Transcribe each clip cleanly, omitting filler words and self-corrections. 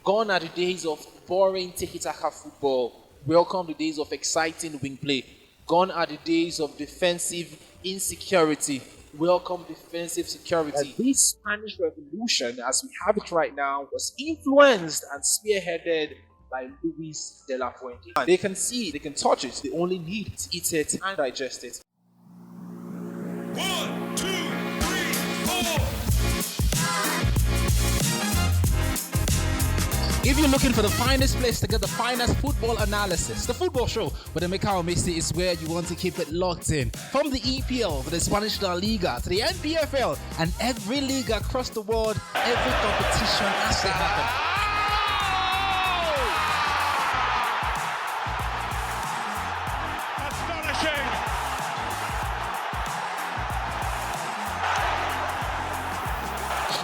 Gone are the days of boring tiki-taka football. Welcome the days of exciting wing play. Gone are the days of defensive insecurity. Welcome defensive security. This Spanish Revolution, as we have it right now, was influenced and spearheaded by Luis de la Fuente. They can see it, they can touch it, they only need to eat it and digest it. 1, 2, 3, 4. If you're looking for the finest place to get the finest football analysis, the Football Show with Emeka Omisi is where you want to keep it locked in. From the EPL to the Spanish La Liga to the NPFL and every league across the world, every competition has to happen.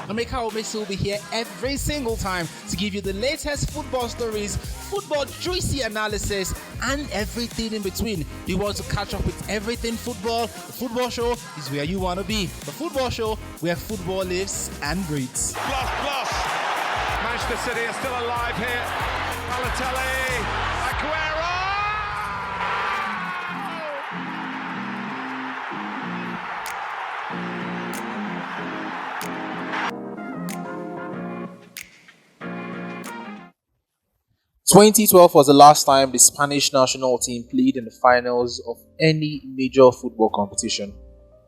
Emeka Omisi will be here every single time to give you the latest football stories, football juicy analysis, and everything in between. You want to catch up with everything football? The Football Show is where you want to be. The Football Show, where football lives and breathes. Plus. Manchester City are still alive here. Balotelli, Aguero! 2012 was the last time the Spanish national team played in the finals of any major football competition.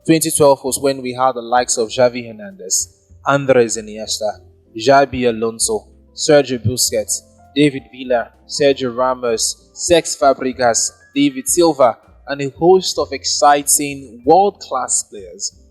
2012 was when we had the likes of Xavi Hernandez, Andres Iniesta, Xabi Alonso, Sergio Busquets, David Villa, Sergio Ramos, Cesc Fabregas, David Silva, and a host of exciting world-class players.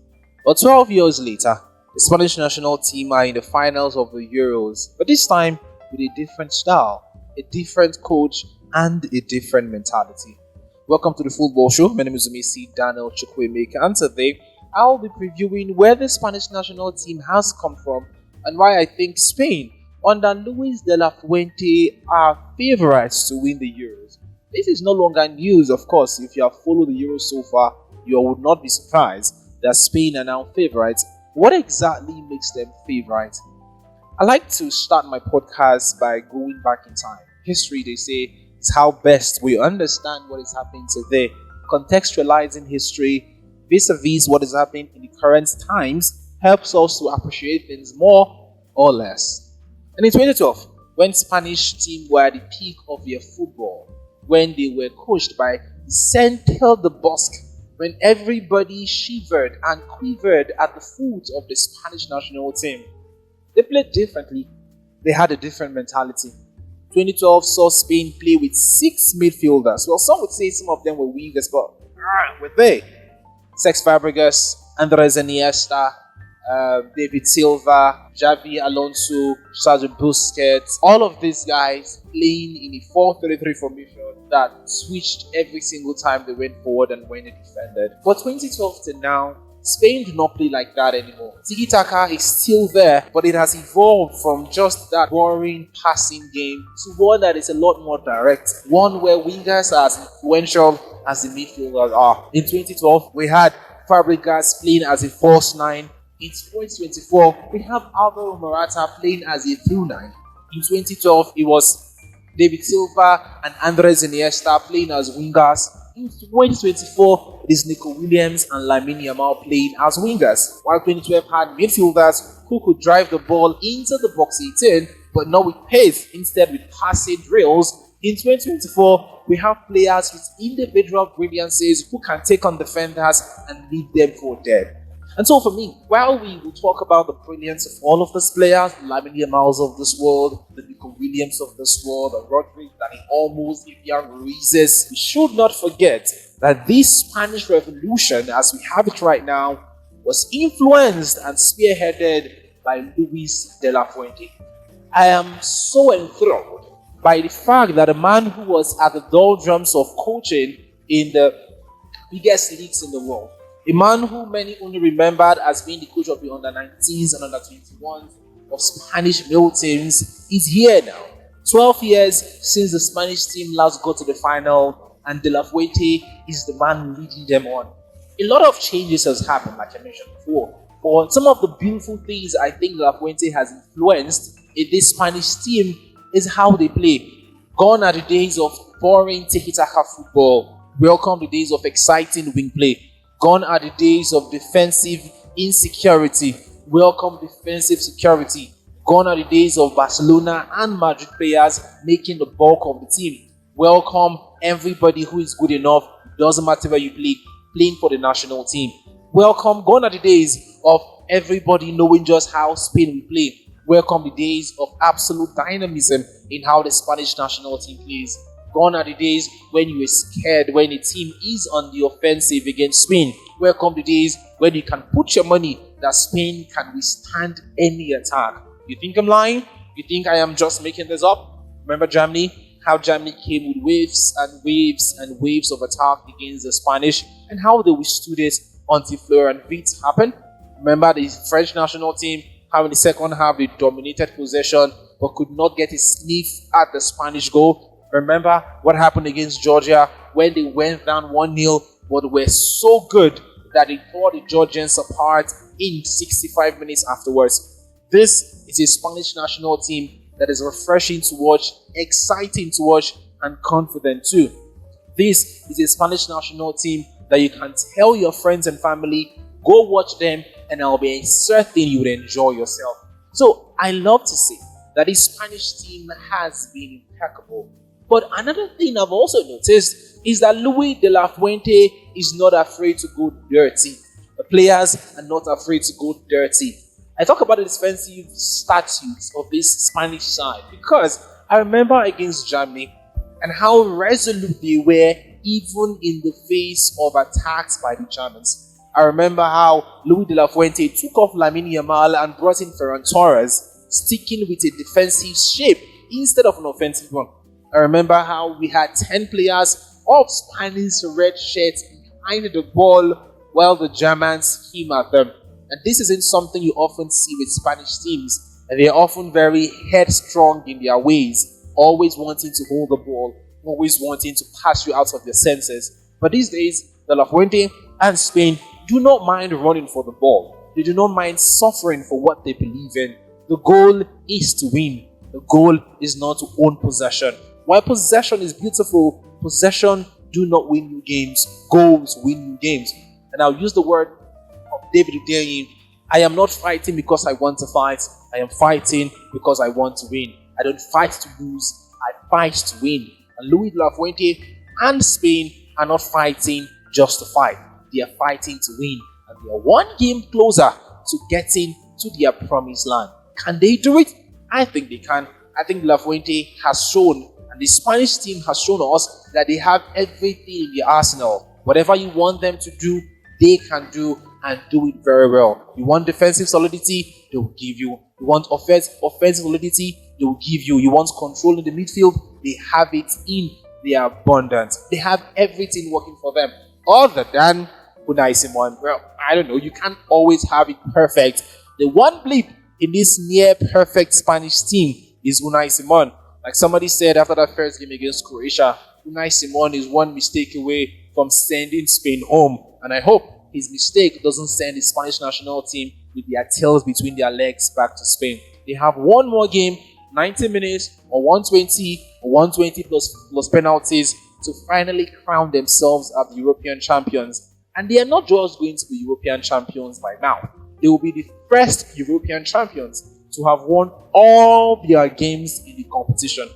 But 12 years later, the Spanish national team are in the finals of the Euros, but this time with a different style, a different coach, and a different mentality. Welcome to the Football Show. My name is Umisi Daniel Chukwuemeka, and today I'll be previewing where the Spanish national team has come from and why I think Spain under Luis de la Fuente are favourites to win the Euros. This is no longer news, of course. If you have followed the Euros so far, you would not be surprised that Spain are now favourites. What exactly makes them favourites? I like to start my podcast by going back in time. History, they say, is how best we understand what is happening today. Contextualizing history vis-a-vis what is happening in the current times helps us to appreciate things more or less. And in 2012, when Spanish team were at the peak of their football, when they were coached by Vicente del Bosque, when everybody shivered and quivered at the foot of the Spanish national team, they played differently. They had a different mentality. 2012 saw Spain play with 6 midfielders. Well, some would say some of them were wingers, but were they? Cesc Fabregas, Andres Iniesta, David Silva, Xavi Alonso, Sergio Busquets. All of these guys playing in a 4-3-3 formation that switched every single time they went forward and when they defended. But 2012 to now, Spain do not play like that anymore. Tiki-taka is still there, but it has evolved from just that boring passing game to one that is a lot more direct. One where wingers are as influential as the midfielders are. In 2012, we had Fabregas playing as a false 9. In 2024, we have Alvaro Morata playing as a through 9. In 2012, it was David Silva and Andres Iniesta playing as wingers. In 2024, it is Nico Williams and Lamine Yamal playing as wingers, while 2012 had midfielders who could drive the ball into the box 18, but not with pace, instead with passing drills. In 2024, we have players with individual brilliances who can take on defenders and leave them for dead. And so for me, while we will talk about the brilliance of all of these players, the Lamine Yamals of this world, the Nico Williams of this world, the Rodri, Dani Olmos, Fabian Ruizes, we should not forget that this Spanish Revolution, as we have it right now, was influenced and spearheaded by Luis de la Fuente. I am so enthralled by the fact that a man who was at the doldrums of coaching in the biggest leagues in the world, a man who many only remembered as being the coach of the under-19s and under-21s of Spanish male teams, is here now. 12 years since the Spanish team last got to the final, and De La Fuente is the man leading them on. A lot of changes has happened, like I mentioned before. But some of the beautiful things I think De La Fuente has influenced in this Spanish team is how they play. Gone are the days of boring tiki-taka football. Welcome the days of exciting wing play. Gone are the days of defensive insecurity. Welcome defensive security. Gone are the days of Barcelona and Madrid players making the bulk of the team. Welcome everybody who is good enough, doesn't matter where you play, playing for the national team. Welcome, gone are the days of everybody knowing just how Spain will play. Welcome the days of absolute dynamism in how the Spanish national team plays. Gone are the days when you were scared when a team is on the offensive against Spain. Welcome the days when you can put your money that Spain can withstand any attack. You think I'm lying? You think I am just making this up? Remember Germany? How Germany came with waves and waves and waves of attack against the Spanish, and how they withstood it until Florian Wirtz happened. Remember the French national team, how in the second half they dominated possession but could not get a sniff at the Spanish goal. Remember what happened against Georgia when they went down 1-0 but were so good that they tore the Georgians apart in 65 minutes afterwards. This is a Spanish national team that is refreshing to watch, exciting to watch, and confident too. This is a Spanish national team that you can tell your friends and family, go watch them, and I'll be certain you would enjoy yourself. So I love to say that the Spanish team has been impeccable. But another thing I've also noticed is that Luis de la Fuente is not afraid to go dirty. The players are not afraid to go dirty. I talk about the defensive statutes of this Spanish side because I remember against Germany and how resolute they were even in the face of attacks by the Germans. I remember how Luis de la Fuente took off Lamine Yamal and brought in Ferran Torres, sticking with a defensive shape instead of an offensive one. I remember how we had 10 players of Spanish red shirts behind the ball while the Germans came at them. And this isn't something you often see with Spanish teams. And they're often very headstrong in their ways, always wanting to hold the ball, always wanting to pass you out of your senses. But these days, the La Fuente and Spain do not mind running for the ball. They do not mind suffering for what they believe in. The goal is to win. The goal is not to own possession. While possession is beautiful, possession do not win you games. Goals win you games. And I'll use the word of David Udeyin. I am not fighting because I want to fight. I am fighting because I want to win. I don't fight to lose. I fight to win. And Luis de la Fuente and Spain are not fighting just to fight. They are fighting to win. And they are one game closer to getting to their promised land. Can they do it? I think they can. I think La Fuente has shown, and the Spanish team has shown us that they have everything in the arsenal. Whatever you want them to do, they can do and do it very well. You want defensive solidity, they will give you. You want offensive solidity, they will give you. You want control in the midfield, they have it in their abundance. They have everything working for them. Other than Unai Simon. Well, I don't know. You can't always have it perfect. The one blip in this near perfect Spanish team is Unai Simon. Like somebody said after that first game against Croatia, Unai Simon is one mistake away from sending Spain home. And I hope his mistake doesn't send the Spanish national team with their tails between their legs back to Spain. They have one more game, 90 minutes or 120 or 120 plus penalties to finally crown themselves as the European champions. And they are not just going to be European champions by now. They will be the first European champions to have won all their games in the competition.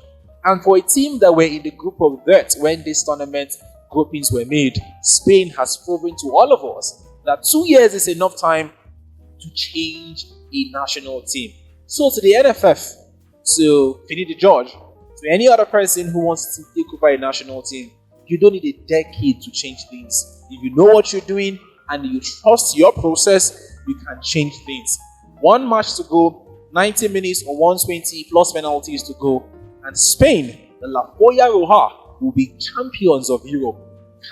And for a team that were in the group of death when this tournament groupings were made, Spain has proven to all of us that 2 years is enough time to change a national team. So to the NFF, to Finidi George, to any other person who wants to take over a national team, you don't need a decade to change things. If you know what you're doing and you trust your process, you can change things. One match to go, 90 minutes or 120 plus penalties to go, and Spain, the La Polla Roja, will be champions of Europe.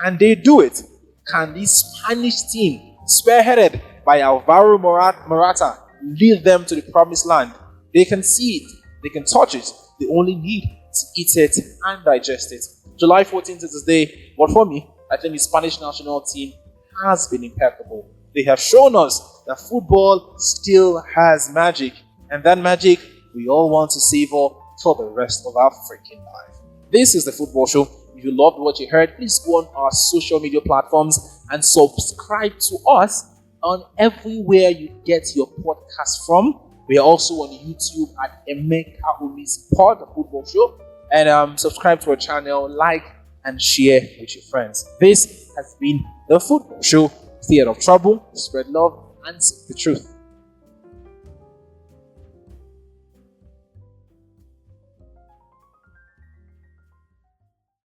Can they do it? Can this Spanish team, spearheaded by Alvaro Morata, lead them to the promised land? They can see it, they can touch it, they only need to eat it and digest it. July 14th is the day, but for me, I think the Spanish national team has been impeccable. They have shown us that football still has magic, and that magic we all want to savor for the rest of our freaking life. This is the Football Show. If you loved what you heard, please go on our social media platforms and subscribe to us on everywhere you get your podcast from. We are also on YouTube at Emeka Umi's Pod, the Football Show. And subscribe to our channel, like, and share with your friends. This has been the Football Show. Stay out of trouble, spread love, and seek the truth.